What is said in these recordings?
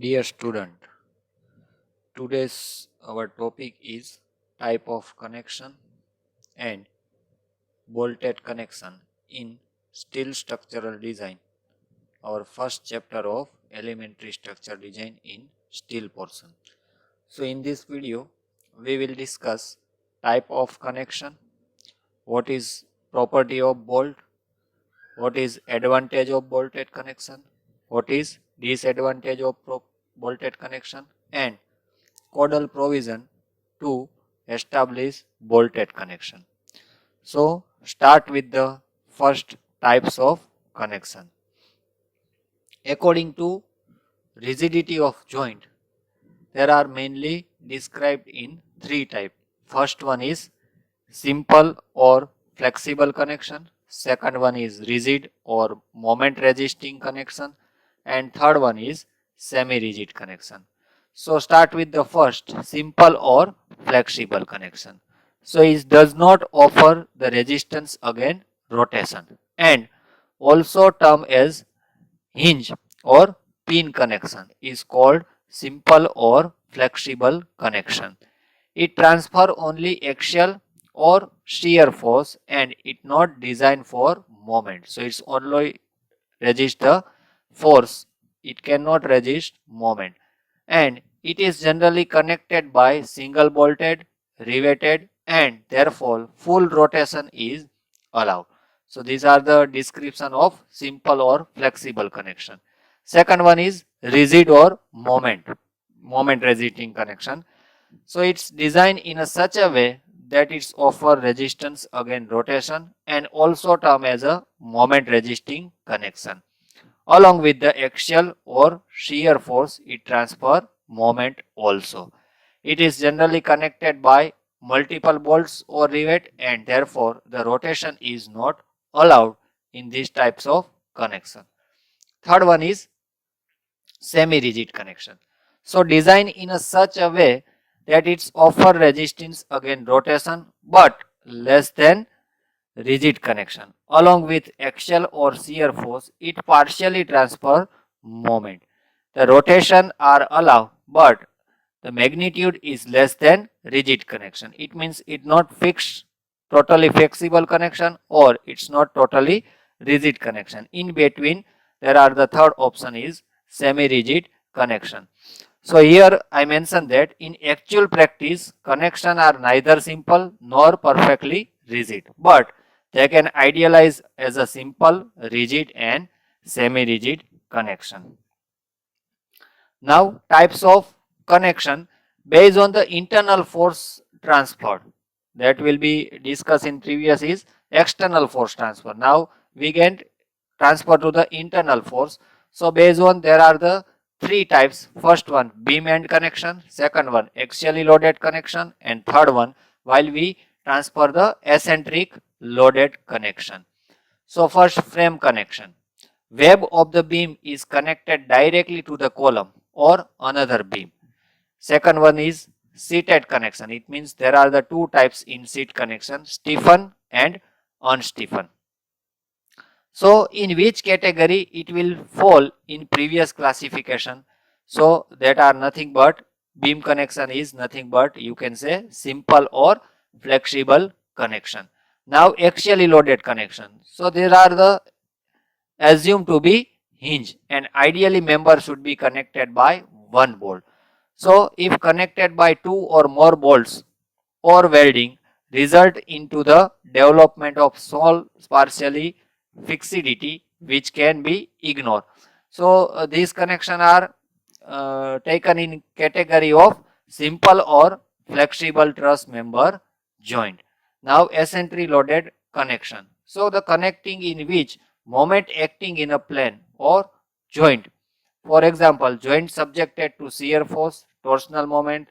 Dear student, today's our topic is type of connection and bolted connection in steel structural design. Our first chapter of elementary structure design in steel portion. So in this video, we will discuss type of connection, what is property of bolt, what is advantage of bolted connection, what is disadvantage of bolted connection, and codal provision to establish bolted connection. So start with the first types of connection. According to rigidity of joint, there are mainly described in three types. First one is simple or flexible connection. Second one is rigid or moment resisting connection. And third one is semi-rigid connection. So start with the first, simple or flexible connection. So it does not offer the resistance against rotation and also termed as hinge or pin connection is called simple or flexible connection. It transfer only axial or shear force and it not designed for moment. So it's only resist the force. It cannot resist moment. And it is generally connected by single bolted, riveted and therefore full rotation is allowed. So these are the description of simple or flexible connection. Second one is rigid or moment resisting connection. So it's designed in a such a way that it's offer resistance against rotation and also term as a moment resisting connection. Along with the axial or shear force, it transfer moment also. It is generally connected by multiple bolts or rivet and therefore the rotation is not allowed in these types of connection. Third one is semi-rigid connection. So designed in a such a way that it's offer resistance against rotation but less than rigid connection. Along with axial or shear force, it partially transfer moment. The rotation are allowed but the magnitude is less than rigid connection. It means it not fixed, totally flexible connection or it's not totally rigid connection. In between, there are the third option is semi-rigid connection. So here I mentioned that in actual practice, connection are neither simple nor perfectly rigid, but they can idealize as a simple, rigid and semi-rigid connection. Now types of connection based on the internal force transfer that will be discussed in previous is external force transfer. Now we get transfer to the internal force. So based on there are the three types. First one beam end connection, second one axially loaded connection and third one while we transfer the eccentric loaded connection. So first frame connection. Web of the beam is connected directly to the column or another beam. Second one is seated connection. It means there are the two types in seat connection, stiffen and unstiffen. So in which category it will fall in previous classification? So that are nothing but beam connection is nothing but you can say simple or flexible connection. Now axially loaded connection. So there are the assumed to be hinge and ideally member should be connected by one bolt. So if connected by two or more bolts or welding result into the development of small partially fixity which can be ignored. So these connections are taken in category of simple or flexible truss member joint. Now eccentric loaded connection. So the connecting in which moment acting in a plane or joint. For example, joint subjected to shear force, torsional moment.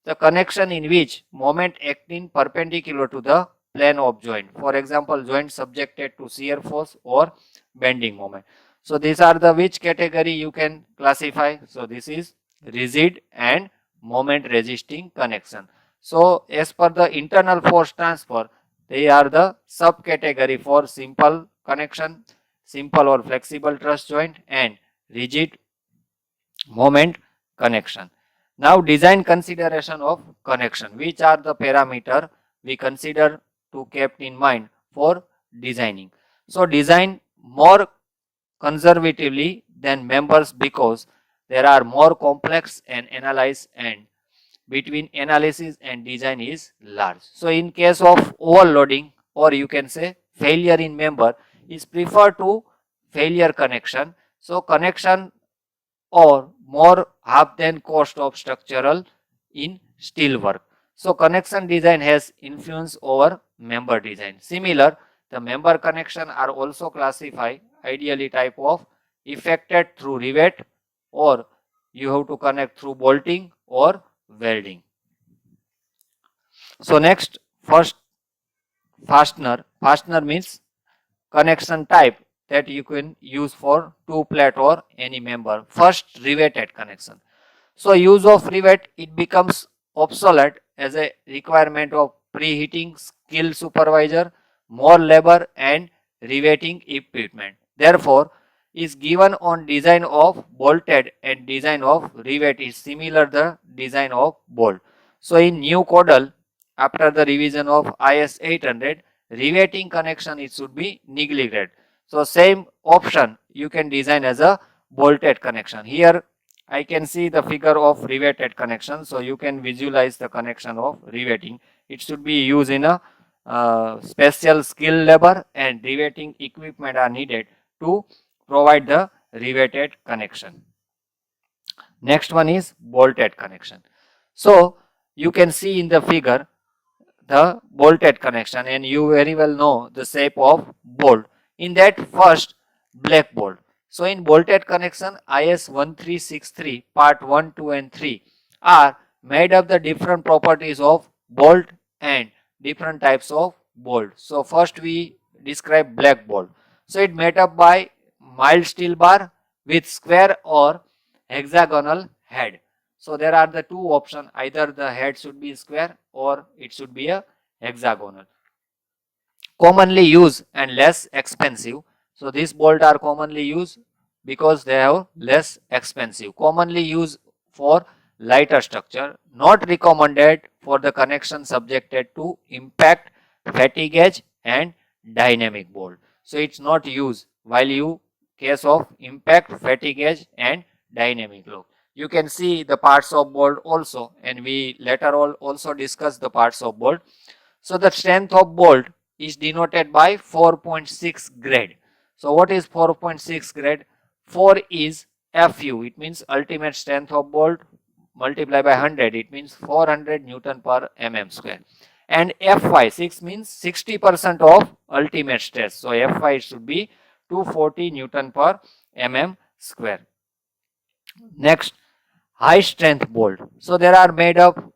The connection in which moment acting perpendicular to the plane of joint. For example, joint subjected to shear force or bending moment. So these are the which category you can classify. So this is rigid and moment resisting connection. So as per the internal force transfer, they are the subcategory for simple connection, simple or flexible truss joint and rigid moment connection. Now design consideration of connection. Which are the parameter we consider to kept in mind for designing? So design more conservatively than members because there are more complex and analyze and between analysis and design is large. So in case of overloading or you can say failure in member is preferred to failure connection. So connection or more half than cost of structural in steel work. So connection design has influence over member design. Similar, the member connection are also classified ideally type of effected through rivet or you have to connect through bolting or welding. So next, first fastener. Fastener means connection type that you can use for two plate or any member. First, riveted connection. So use of rivet, it becomes obsolete as a requirement of preheating, skill supervisor, more labor and riveting equipment. Therefore, is given on design of bolted and design of rivet is similar the design of bolt. So in new codal, after the revision of IS 800, riveting connection it should be neglected. So same option you can design as a bolted connection. Here I can see the figure of riveted connection. So you can visualize the connection of riveting. It should be used in a special skill labor and riveting equipment are needed to provide the riveted connection. Next one is bolted connection. So you can see in the figure the bolted connection and you very well know the shape of bolt. In that first black bolt. So in bolted connection IS 1363 part 1, 2 and 3 are made of the different properties of bolt and different types of bolt. So first we describe black bolt. So it made up by mild steel bar with square or hexagonal head. So there are the two options, either the head should be square or it should be a hexagonal. Commonly used and less expensive. So these bolts are commonly used because they are less expensive. Commonly used for lighter structure, not recommended for the connection subjected to impact, fatigue edge and dynamic bolt. So it's not used while you case of impact, fatigue edge and dynamic load. You can see the parts of bolt also and we later on also discuss the parts of bolt. So the strength of bolt is denoted by 4.6 grade. So what is 4.6 grade? 4 is FU, it means ultimate strength of bolt multiplied by 100, it means 400 Newton per mm square. And FY, 6 means 60% of ultimate stress. So FY should be 240 Newton per mm square. Next, high strength bolt. So there are made of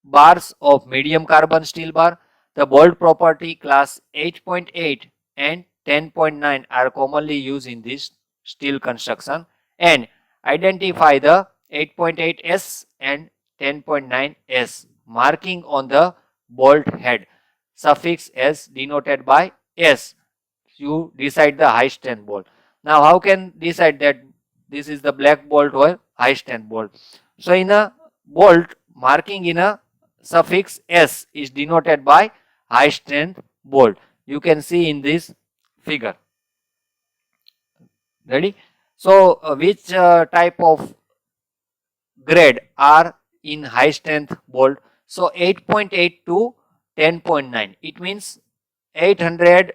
bars of medium carbon steel bar. The bolt property class 8.8 and 10.9 are commonly used in this steel construction and identify the 8.8S and 10.9S marking on the bolt head suffix S denoted by S. You decide the high strength bolt. Now how can decide that this is the black bolt or high strength bolt? So in a bolt marking in a suffix S is denoted by high strength bolt. You can see in this figure. Ready? So which type of grade are in high strength bolt? So 8.8 to 10.9. It means 800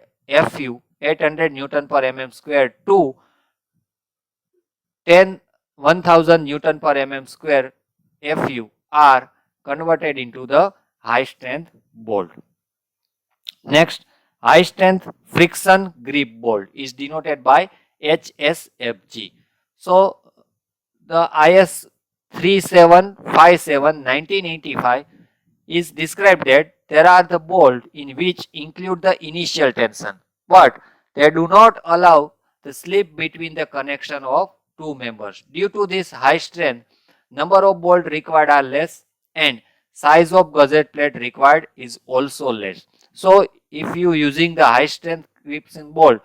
FU, 800 Newton per mm square to 1000 Newton per mm square FU are converted into the high strength bolt. Next, high strength friction grip bolt is denoted by HSFG. So the IS 3757 1985 is described that there are the bolt in which include the initial tension, but they do not allow the slip between the connection of two members. Due to this high strength, number of bolt required are less and size of gusset plate required is also less. So if you using the high strength grips in bolt,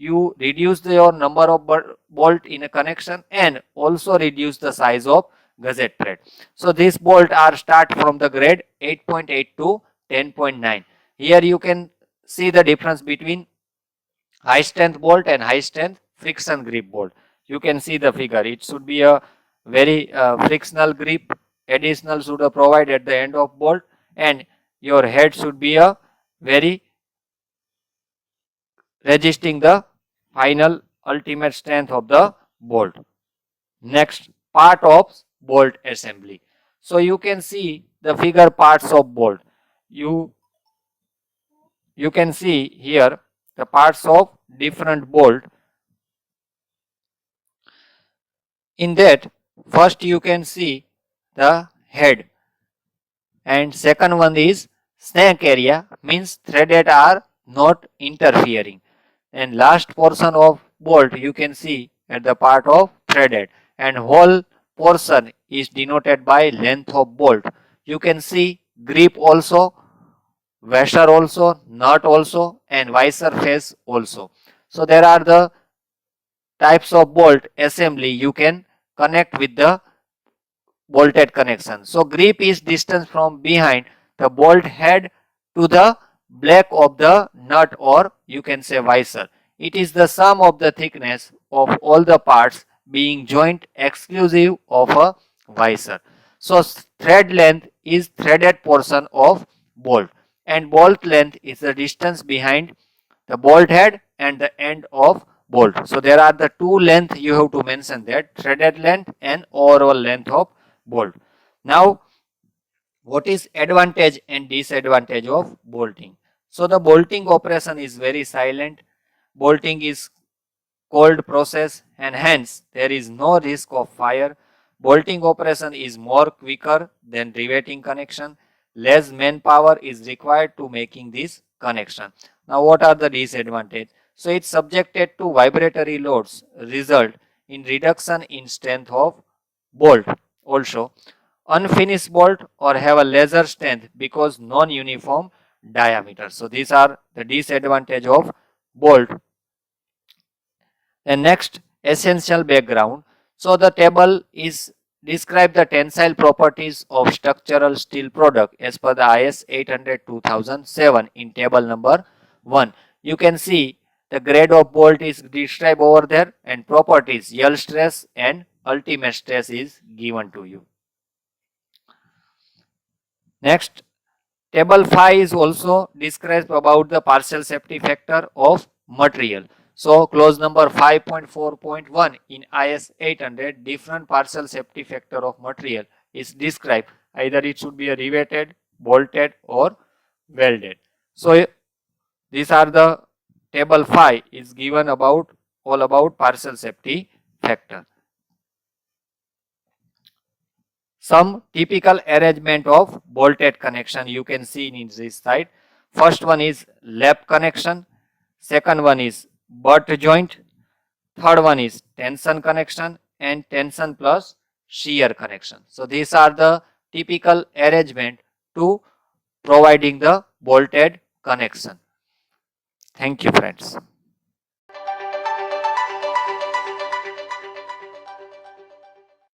you reduce your number of bolt in a connection and also reduce the size of gusset thread. So these bolt are start from the grade 8.8 to 10.9. Here you can see the difference between high strength bolt and high strength friction grip bolt. You can see the figure. It should be a very frictional grip additional should provide at the end of bolt, and your head should be a very resisting the final ultimate strength of the bolt. Next, part of bolt assembly. So you can see the figure parts of bolt. You can see here the parts of different bolt. In that, first you can see the head, and second one is snake area, means threaded are not interfering, and last portion of bolt you can see at the part of threaded, and whole portion is denoted by length of bolt. You can see grip also, washer also, nut also, and visor face also. So there are the types of bolt assembly you can connect with the bolted connection. So grip is distance from behind the bolt head to the back of the nut, or you can say visor. It is the sum of the thickness of all the parts being joined exclusive of a visor. So thread length is threaded portion of bolt, and bolt length is the distance behind the bolt head and the end of bolt. So there are the two length you have to mention, that threaded length and overall length of bolt. Now, what is advantage and disadvantage of bolting? So the bolting operation is very silent. Bolting is cold process, and hence there is no risk of fire. Bolting operation is more quicker than riveting connection. Less manpower is required to making this connection. Now what are the disadvantage? So it's subjected to vibratory loads, result in reduction in strength of bolt. Also, unfinished bolt or have a lesser strength because non-uniform diameter. So these are the disadvantage of bolt. And next, essential background. So the table is describe the tensile properties of structural steel product as per the IS 800-2007 in table number 1. You can see the grade of bolt is described over there, and properties, yield stress and ultimate stress is given to you. Next, table 5 is also describes about the partial safety factor of material. So clause number 5.4.1 in IS 800, different partial safety factor of material is described. Either it should be a riveted, bolted or welded. So these are the table 5 is given about all about partial safety factor. Some typical arrangement of bolted connection you can see in this side. First one is lap connection, second one is butt joint, third one is tension connection, and tension plus shear connection. So these are the typical arrangement to providing the bolted connection. Thank you, friends.